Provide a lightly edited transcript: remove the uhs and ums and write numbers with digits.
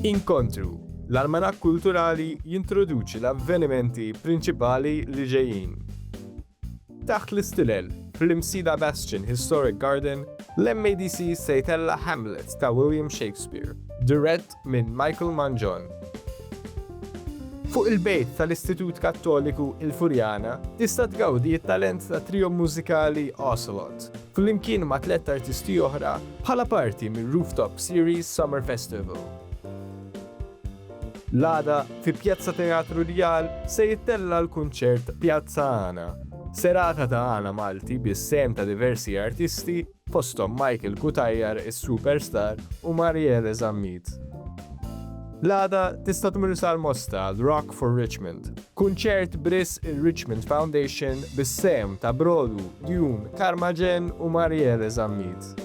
Inkontru, l-almanak kulturali jintroduċi l-avvenimenti prinċipali li ġejjin. Taħt l-istilel, fl-imsida Bastion Historic Garden, l-MADC se jtella Hamlet ta' William Shakespeare, dirett minn Michael Manjon. Fuq il-bejt tal-Istitut Kattoliku il-Furjana tista' tgawdi t-talent ta' trio mużikali Ocelot, flimkien ma' 3 artisti oħra bħala parti mir Rooftop Series Summer Festival. L-għada fi Pjazza Teatru Rjal se jittella l-kunċert Pjazza Għana, serata ta' Għana Malti bis-sem ta' diversi artisti fosthom Michael Buhagiar is-superstar u Rjal. L-għada tista' tmur sal-mosta Rock for Richmond, kunċert bris il-Richmond Foundation bis-sem ta' Brodu, Dune, Karmaġen u Rjal.